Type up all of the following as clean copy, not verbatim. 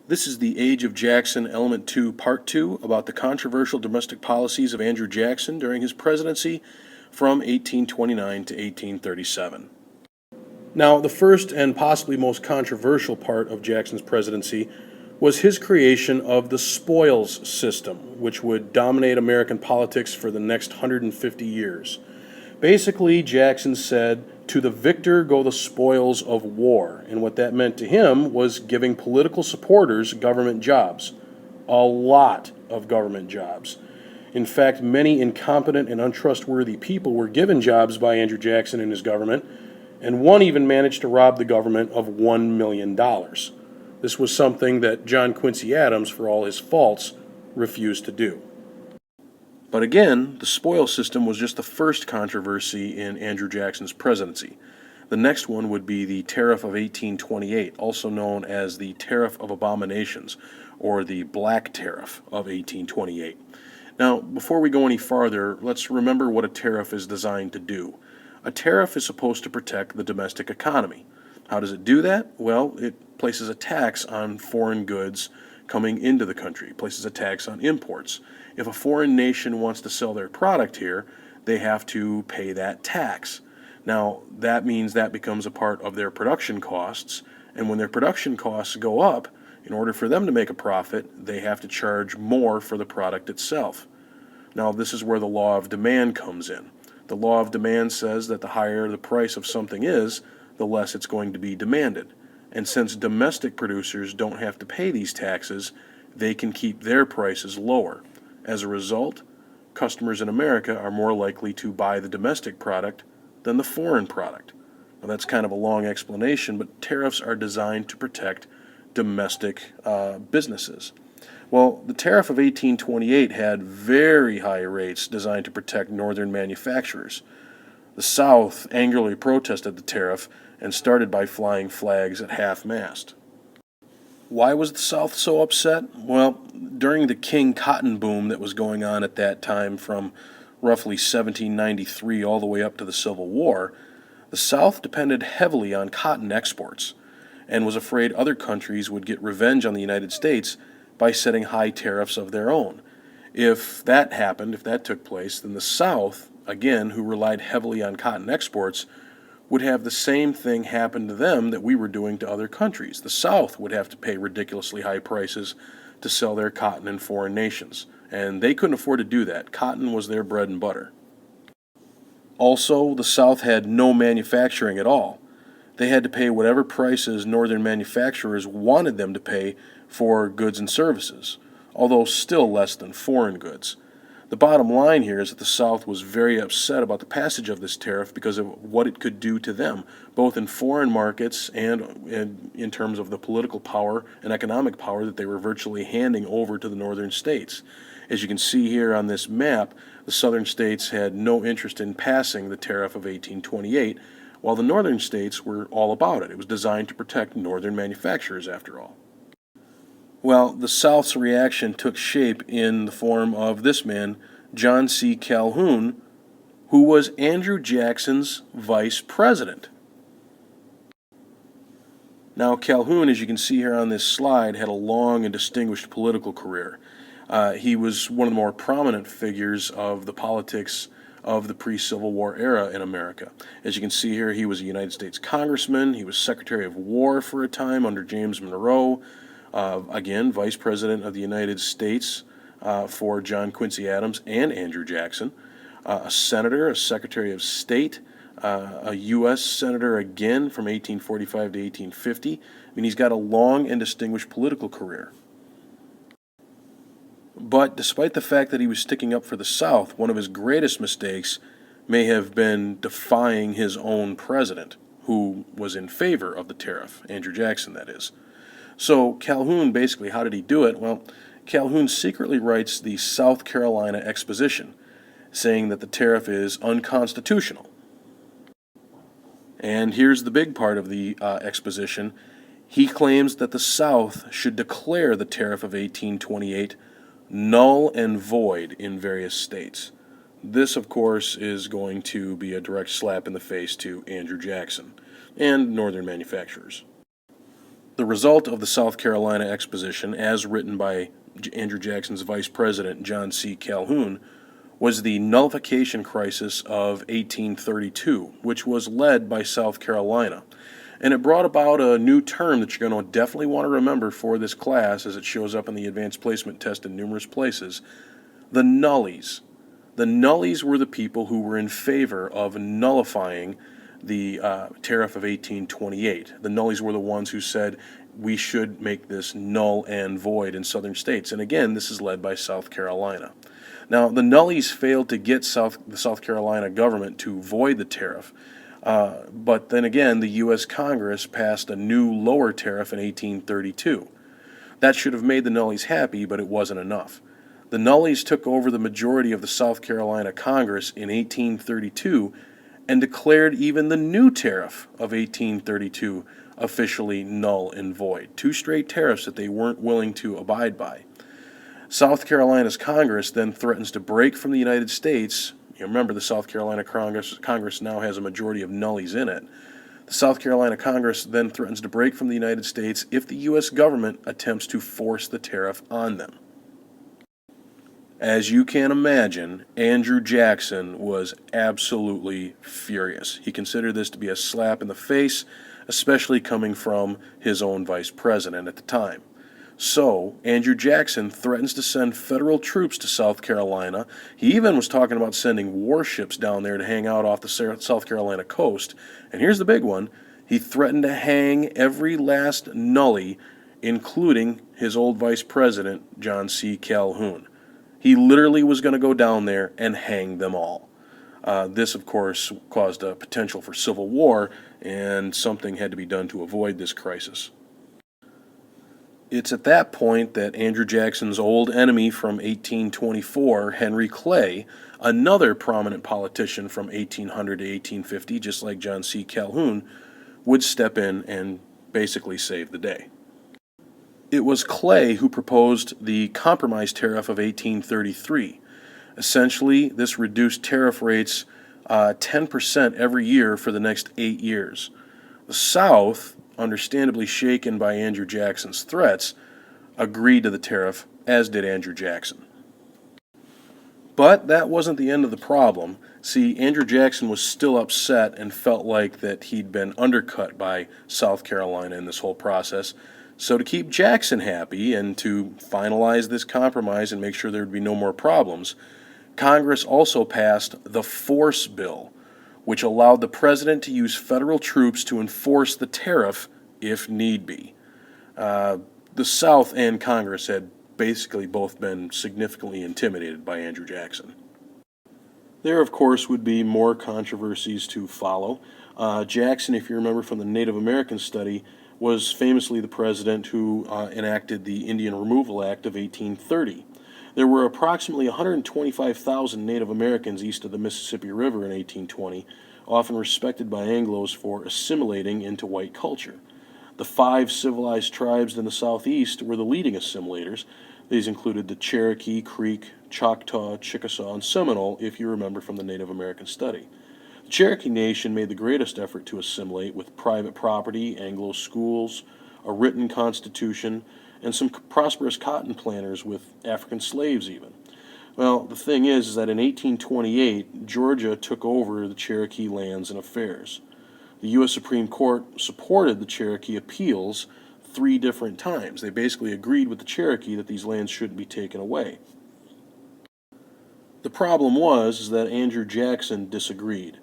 This is the Age of Jackson Element 2 Part 2 about the controversial domestic policies of Andrew Jackson during his presidency from 1829 to 1837. Now, the first and possibly most controversial part of Jackson's presidency was his creation of the spoils system, which would dominate American politics for the next 150 years. Basically, Jackson said, "To the victor go the spoils of war," and what that meant to him was giving political supporters government jobs. A lot of government jobs. In fact, many incompetent and untrustworthy people were given jobs by Andrew Jackson and his government, and one even managed to rob the government of $1 million. This was something that John Quincy Adams, for all his faults, refused to do. But again, the spoils system was just the first controversy in Andrew Jackson's presidency. The next one would be the Tariff of 1828, also known as the Tariff of Abominations, or the Black Tariff of 1828. Now, before we go any farther, let's remember what a tariff is designed to do. A tariff is supposed to protect the domestic economy. How does it do that? Well, it places a tax on foreign goods coming into the country, places a tax on imports. If a foreign nation wants to sell their product here, they have to pay that tax. Now, that means that becomes a part of their production costs, and when their production costs go up, in order for them to make a profit, they have to charge more for the product itself. Now, this is where the law of demand comes in. The law of demand says that the higher the price of something is, the less it's going to be demanded. And since domestic producers don't have to pay these taxes, they can keep their prices lower. As a result, customers in America are more likely to buy the domestic product than the foreign product. Now, that's kind of a long explanation, but tariffs are designed to protect domestic businesses. Well, the Tariff of 1828 had very high rates designed to protect northern manufacturers. The South angrily protested the tariff and started by flying flags at half-mast. Why was the South so upset? Well, during the King cotton boom that was going on at that time from roughly 1793 all the way up to the Civil War, the South depended heavily on cotton exports and was afraid other countries would get revenge on the United States by setting high tariffs of their own. If that happened, if that took place, then the South, again, who relied heavily on cotton exports, would have the same thing happen to them that we were doing to other countries. The South would have to pay ridiculously high prices to sell their cotton in foreign nations, and they couldn't afford to do that. Cotton was their bread and butter. Also, the South had no manufacturing at all. They had to pay whatever prices northern manufacturers wanted them to pay for goods and services, although still less than foreign goods. The bottom line here is that the South was very upset about the passage of this tariff because of what it could do to them, both in foreign markets and in terms of the political power and economic power that they were virtually handing over to the northern states. As you can see here on this map, the southern states had no interest in passing the Tariff of 1828, while the northern states were all about it. It was designed to protect northern manufacturers, after all. Well, the South's reaction took shape in the form of this man, John C. Calhoun, who was Andrew Jackson's vice president. Now, Calhoun, as you can see here on this slide, had a long and distinguished political career. He was one of the more prominent figures of the politics of the pre-Civil War era in America. As you can see here, he was a United States congressman. He was Secretary of War for a time under James Monroe. Again, Vice President of the United States for John Quincy Adams and Andrew Jackson. A senator, a Secretary of State, a U.S. Senator again from 1845 to 1850. I mean, he's got a long and distinguished political career. But despite the fact that he was sticking up for the South, one of his greatest mistakes may have been defying his own president, who was in favor of the tariff, Andrew Jackson, that is. So Calhoun, basically, how did he do it? Well, Calhoun secretly writes the South Carolina Exposition, saying that the tariff is unconstitutional. And here's the big part of the exposition. He claims that the South should declare the Tariff of 1828 null and void in various states. This, of course, is going to be a direct slap in the face to Andrew Jackson and northern manufacturers. The result of the South Carolina Exposition, as written by Andrew Jackson's Vice President John C. Calhoun, was the Nullification Crisis of 1832, which was led by South Carolina. And it brought about a new term that you're going to definitely want to remember for this class, as it shows up in the advanced placement test in numerous places: the nullies. The nullies were the people who were in favor of nullifying the Tariff of 1828. The nullies were the ones who said we should make this null and void in southern states. And again, this is led by South Carolina. Now, the nullies failed to get the South Carolina government to void the tariff, but then again, the U.S. Congress passed a new lower tariff in 1832. That should have made the nullies happy, but it wasn't enough. The nullies took over the majority of the South Carolina Congress in 1832 and declared even the new tariff of 1832 officially null and void. 2 straight tariffs that they weren't willing to abide by. South Carolina's Congress then threatens to break from the United States. You remember, the South Carolina Congress now has a majority of nullies in it. The South Carolina Congress then threatens to break from the United States if the U.S. government attempts to force the tariff on them. As you can imagine, Andrew Jackson was absolutely furious. He considered this to be a slap in the face, especially coming from his own vice president at the time. So, Andrew Jackson threatens to send federal troops to South Carolina. He even was talking about sending warships down there to hang out off the South Carolina coast. And here's the big one: he threatened to hang every last nully, including his old vice president, John C. Calhoun. He literally was going to go down there and hang them all. This, of course, caused a potential for civil war, and something had to be done to avoid this crisis. It's at that point that Andrew Jackson's old enemy from 1824, Henry Clay, another prominent politician from 1800 to 1850, just like John C. Calhoun, would step in and basically save the day. It was Clay who proposed the Compromise Tariff of 1833. Essentially, this reduced tariff rates 10% every year for the next 8 years. The South, understandably shaken by Andrew Jackson's threats, agreed to the tariff, as did Andrew Jackson. But that wasn't the end of the problem. See, Andrew Jackson was still upset and felt like that he'd been undercut by South Carolina in this whole process. So to keep Jackson happy and to finalize this compromise and make sure there would be no more problems, Congress also passed the Force Bill, which allowed the president to use federal troops to enforce the tariff if need be. The South and Congress had basically both been significantly intimidated by Andrew Jackson. There, of course, would be more controversies to follow. Jackson, if you remember from the Native American study, was famously the president who enacted the Indian Removal Act of 1830. There were approximately 125,000 Native Americans east of the Mississippi River in 1820, often respected by Anglos for assimilating into white culture. The 5 civilized tribes in the southeast were the leading assimilators. These included the Cherokee, Creek, Choctaw, Chickasaw, and Seminole, if you remember from the Native American study. The Cherokee Nation made the greatest effort to assimilate, with private property, Anglo schools, a written constitution, and some prosperous cotton planters with African slaves even. Well, the thing is that in 1828, Georgia took over the Cherokee lands and affairs. The U.S. Supreme Court supported the Cherokee appeals 3 different times. They basically agreed with the Cherokee that these lands shouldn't be taken away. The problem was that Andrew Jackson disagreed.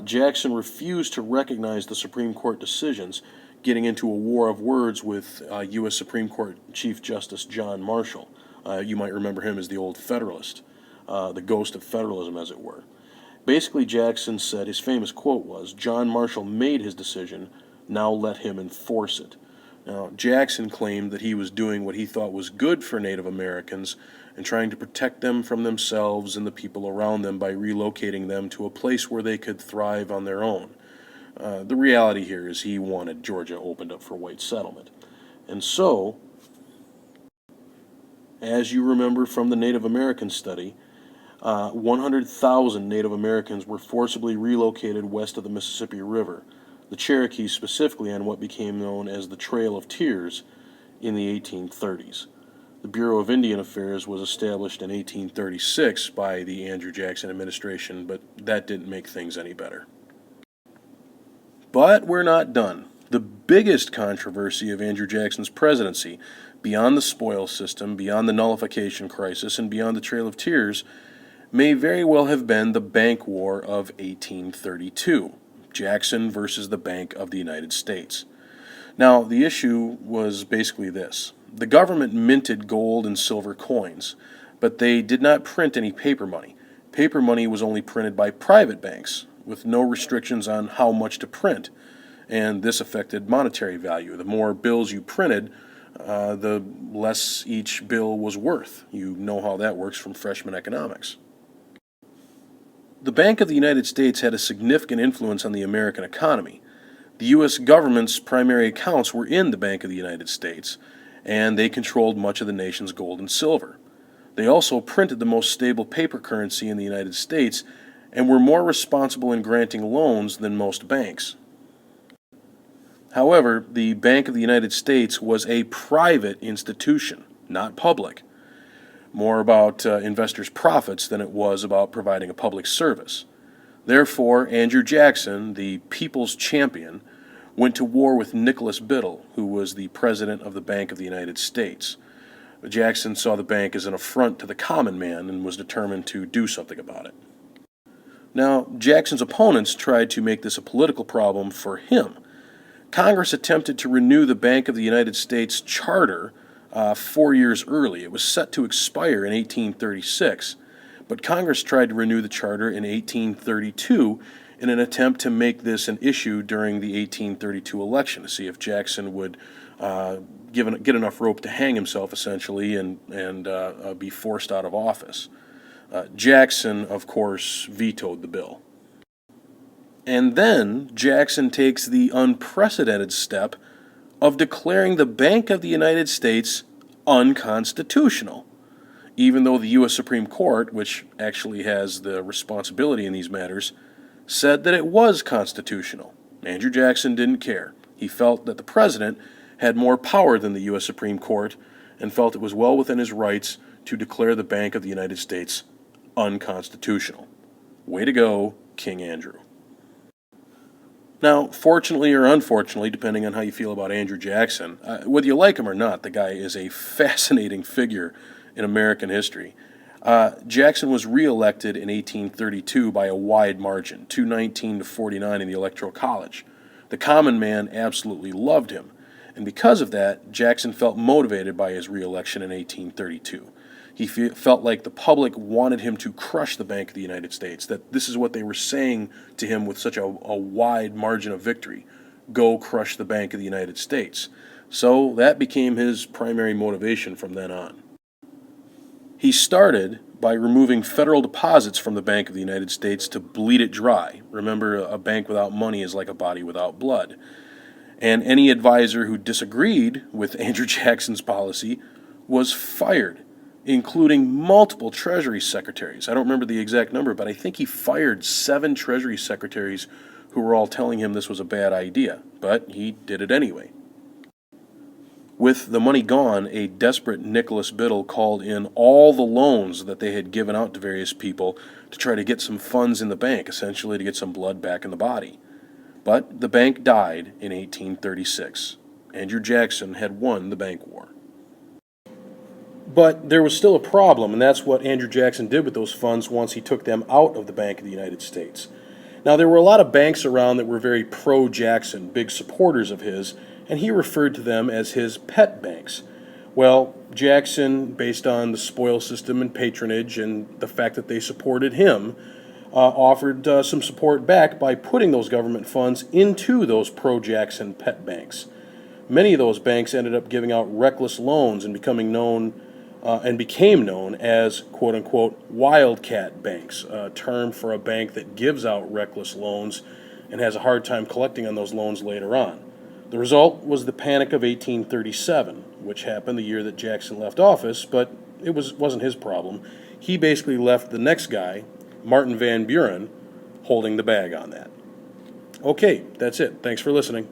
Jackson refused to recognize the Supreme Court decisions, getting into a war of words with U.S. Supreme Court Chief Justice John Marshall. You might remember him as the old Federalist, the Ghost of Federalism, as it were. Basically, Jackson said, his famous quote was, "John Marshall made his decision, now let him enforce it." Now, Jackson claimed that he was doing what he thought was good for Native Americans and trying to protect them from themselves and the people around them by relocating them to a place where they could thrive on their own. The reality here is he wanted Georgia opened up for white settlement. And so, as you remember from the Native American study, 100,000 Native Americans were forcibly relocated west of the Mississippi River. the Cherokees specifically on what became known as the Trail of Tears in the 1830s. The Bureau of Indian Affairs was established in 1836 by the Andrew Jackson administration, but that didn't make things any better. But we're not done. The biggest controversy of Andrew Jackson's presidency, beyond the spoils system, beyond the Nullification Crisis, and beyond the Trail of Tears, may very well have been the Bank War of 1832, Jackson versus the Bank of the United States. Now, the issue was basically this. The government minted gold and silver coins, but they did not print any paper money. Paper money was only printed by private banks, with no restrictions on how much to print, and this affected monetary value. The more bills you printed, the less each bill was worth. You know how that works from freshman economics. The Bank of the United States had a significant influence on the American economy. The U.S. government's primary accounts were in the Bank of the United States, and they controlled much of the nation's gold and silver. They also printed the most stable paper currency in the United States and were more responsible in granting loans than most banks. However, the Bank of the United States was a private institution, not public. More about investors' profits than it was about providing a public service. Therefore, Andrew Jackson, the people's champion, went to war with Nicholas Biddle, who was the president of the Bank of the United States. Jackson saw the bank as an affront to the common man and was determined to do something about it. Now, Jackson's opponents tried to make this a political problem for him. Congress attempted to renew the Bank of the United States charter 4 years early. It was set to expire in 1836, but Congress tried to renew the charter in 1832 in an attempt to make this an issue during the 1832 election, to see if Jackson would get enough rope to hang himself, essentially, and be forced out of office. Jackson, of course, vetoed the bill. And then Jackson takes the unprecedented step of declaring the Bank of the United States unconstitutional, even though the U.S. Supreme Court, which actually has the responsibility in these matters, said that it was constitutional. Andrew Jackson didn't care. He felt that the president had more power than the U.S. Supreme Court and felt it was well within his rights to declare the Bank of the United States unconstitutional. Way to go, King Andrew. Now, fortunately or unfortunately, depending on how you feel about Andrew Jackson, whether you like him or not, the guy is a fascinating figure in American history. Jackson was reelected in 1832 by a wide margin, 219 to 49 in the Electoral College. The common man absolutely loved him, and because of that, Jackson felt motivated by his reelection in 1832. He felt like the public wanted him to crush the Bank of the United States, that this is what they were saying to him with such a wide margin of victory. Go crush the Bank of the United States. So that became his primary motivation from then on. He started by removing federal deposits from the Bank of the United States to bleed it dry. Remember, a bank without money is like a body without blood. And any advisor who disagreed with Andrew Jackson's policy was fired, including multiple Treasury secretaries. I don't remember the exact number, but I think he fired 7 Treasury secretaries who were all telling him this was a bad idea, but he did it anyway. With the money gone, a desperate Nicholas Biddle called in all the loans that they had given out to various people to try to get some funds in the bank, essentially to get some blood back in the body. But the bank died in 1836. Andrew Jackson had won the bank war. But there was still a problem, and that's what Andrew Jackson did with those funds once he took them out of the Bank of the United States. Now, there were a lot of banks around that were very pro-Jackson, big supporters of his, and he referred to them as his pet banks. Well, Jackson, based on the spoils system and patronage and the fact that they supported him, offered some support back by putting those government funds into those pro-Jackson pet banks. Many of those banks ended up giving out reckless loans and became known as quote-unquote wildcat banks, a term for a bank that gives out reckless loans and has a hard time collecting on those loans later on. The result was the Panic of 1837, which happened the year that Jackson left office, but it wasn't his problem. He basically left the next guy, Martin Van Buren, holding the bag on that. Okay, that's it. Thanks for listening.